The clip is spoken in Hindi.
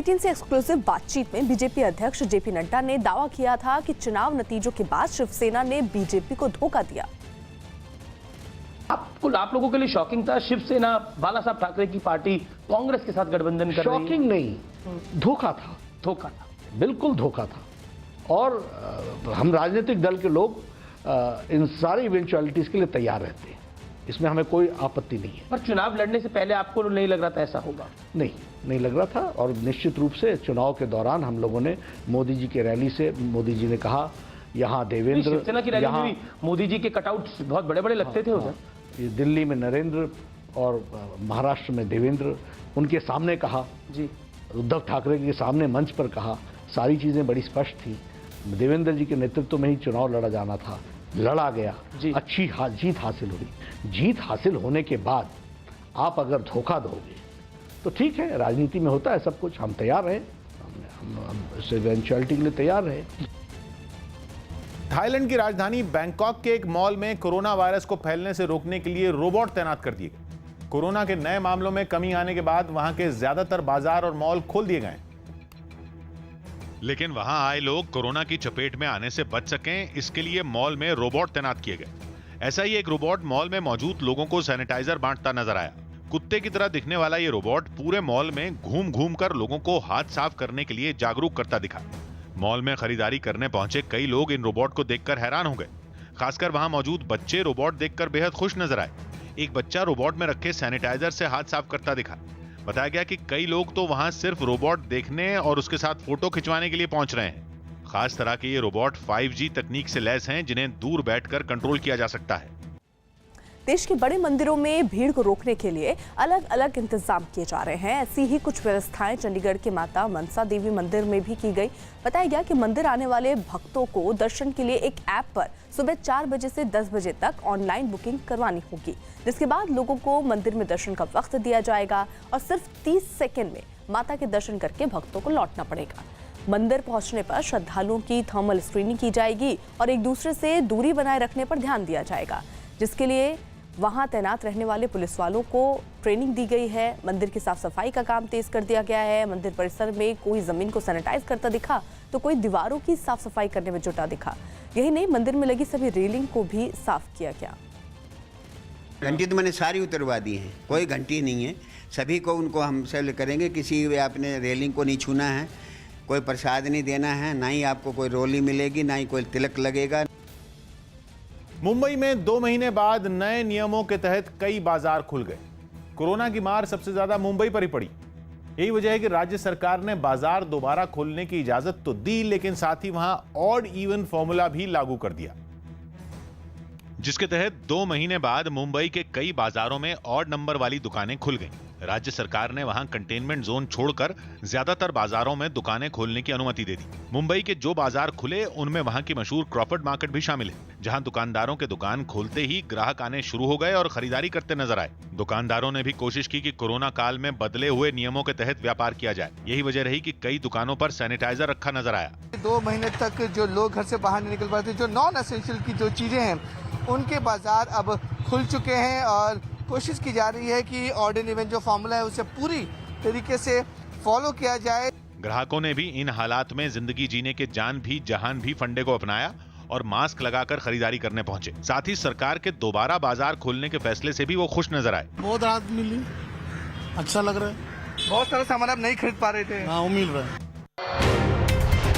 18 से एक्सक्लूसिव बातचीत में बीजेपी अध्यक्ष जेपी नड्डा ने दावा किया था कि चुनाव नतीजों के बाद शिवसेना ने बीजेपी को धोखा दिया। आप लोगों के लिए शॉकिंग था शिवसेना बाला साहब ठाकरे की पार्टी कांग्रेस के साथ गठबंधन कर रही है? शॉकिंग नहीं, धोखा था। धोखा था, बिल्कुल धोखा था। और हम राजनीतिक दल के लोग इन सारी इवेंचुअलिटीज के लिए तैयार रहते हैं, इसमें हमें कोई आपत्ति नहीं है। पर चुनाव लड़ने से पहले आपको नहीं लग रहा था ऐसा होगा? नहीं लग रहा था। और निश्चित रूप से चुनाव के दौरान हम लोगों ने मोदी जी के रैली से मोदी जी ने कहा यहाँ देवेंद्र, शिवसेना की रैली में भी मोदी जी के कटआउट बहुत बड़े बड़े लगते थे उधर। ये दिल्ली में नरेंद्र और महाराष्ट्र में देवेंद्र, उनके सामने कहा जी, उद्धव ठाकरे के सामने मंच पर कहा, सारी चीजें बड़ी स्पष्ट थी। देवेंद्र जी के नेतृत्व में ही चुनाव लड़ा जाना था, लड़ा गया, अच्छी जीत हासिल हुई। जीत हासिल होने के बाद आप अगर धोखा दोगे तो ठीक है, राजनीति में होता है सब कुछ। हम तैयार रहे, हम इस इवेंचुअलिटी के लिए तैयार रहे। थाईलैंड की राजधानी बैंकॉक के एक मॉल में कोरोना वायरस को फैलने से रोकने के लिए रोबोट तैनात कर दिए गए। कोरोना के नए मामलों में कमी आने के बाद वहां के ज्यादातर बाजार और मॉल खोल दिए गए, लेकिन वहां आए लोग कोरोना की चपेट में आने से बच सकें, इसके लिए मॉल में रोबोट तैनात किए गए। ऐसा ही एक रोबोट मॉल में मौजूद लोगों को सैनिटाइजर बांटता नजर आया। कुत्ते की तरह दिखने वाला ये रोबोट पूरे मॉल में घूम घूम कर लोगों को हाथ साफ करने के लिए जागरूक करता दिखा। मॉल में खरीदारी करने पहुंचे कई लोग इन रोबोट को देखकर हैरान हो गए। खासकर वहां मौजूद बच्चे रोबोट देखकर बेहद खुश नजर आए। एक बच्चा रोबोट में रखे सैनिटाइजर से हाथ साफ करता दिखा। बताया गया कि कई लोग तो वहां सिर्फ रोबोट देखने और उसके साथ फोटो खिंचवाने के लिए पहुंच रहे हैं। खास तरह के ये रोबोट 5G तकनीक से लैस हैं, जिन्हें दूर बैठकर कंट्रोल किया जा सकता है। देश के बड़े मंदिरों में भीड़ को रोकने के लिए अलग अलग इंतजाम किए जा रहे हैं। ऐसी ही कुछ व्यवस्थाएं चंडीगढ़ के माता मनसा देवी मंदिर में भी की गई। बताया गया कि मंदिर आने वाले भक्तों को दर्शन के लिए एक ऐप पर सुबह 4 बजे से 10 बजे तक ऑनलाइन बुकिंग करवानी होगी, जिसके बाद लोगों को मंदिर में दर्शन का वक्त दिया जाएगा और सिर्फ 30 सेकेंड में माता के दर्शन करके भक्तों को लौटना पड़ेगा। मंदिर पहुंचने पर श्रद्धालुओं की थर्मल स्क्रीनिंग की जाएगी और एक दूसरे से दूरी बनाए रखने पर ध्यान दिया जाएगा, जिसके लिए वहां तैनात रहने वाले पुलिस वालों को ट्रेनिंग दी गई है। मंदिर की साफ सफाई का काम तेज कर दिया गया है। मंदिर परिसर में कोई जमीन को सैनिटाइज करता दिखा तो कोई दीवारों की साफ सफाई करने में जुटा दिखा। यही नहीं, मंदिर में लगी सभी रेलिंग को भी साफ किया गया। घंटी तो मैंने सारी उतरवा दी है, कोई घंटी नहीं है। सभी को उनको हम से करेंगे, किसी आपने रेलिंग को नहीं छूना है, कोई प्रसाद नहीं देना है, ना ही आपको कोई रोली मिलेगी, ना ही कोई तिलक लगेगा। मुंबई में 2 महीने बाद नए नियमों के तहत कई बाजार खुल गए। कोरोना की मार सबसे ज्यादा मुंबई पर ही पड़ी। यही वजह है कि राज्य सरकार ने बाजार दोबारा खोलने की इजाजत तो दी, लेकिन साथ ही वहां ऑड इवन फॉर्मूला भी लागू कर दिया, जिसके तहत 2 महीने बाद मुंबई के कई बाजारों में ऑड नंबर वाली दुकानें खुल गईं। राज्य सरकार ने वहां कंटेनमेंट जोन छोड़कर ज्यादातर बाजारों में दुकानें खोलने की अनुमति दे दी। मुंबई के जो बाजार खुले उनमें वहां की मशहूर क्रॉफर्ड मार्केट भी शामिल है, जहां दुकानदारों के दुकान खोलते ही ग्राहक आने शुरू हो गए और खरीदारी करते नजर आए। दुकानदारों ने भी कोशिश की कि कोरोना काल में बदले हुए नियमों के तहत व्यापार किया जाए। यही वजह रही कि कई दुकानों पर सैनिटाइजर रखा नजर आया। 2 महीने तक जो लोग घर से बाहर नहीं निकल पाते, जो नॉन एसेंशियल की जो चीजें हैं, उनके बाजार अब खुल चुके हैं और कोशिश की जा रही है कि ऑड इवन जो फॉर्मूला है उसे पूरी तरीके से फॉलो किया जाए। ग्राहकों ने भी इन हालात में जिंदगी जीने के जान भी जहान भी फंडे को अपनाया और मास्क लगाकर खरीदारी करने पहुंचे। साथ ही सरकार के दोबारा बाजार खोलने के फैसले से भी वो खुश नजर आए। बहुत राहत मिली, अच्छा लग रहा है। बहुत सारा सामान आप नहीं खरीद पा रहे थे। हाँ, वो मिल रहा है।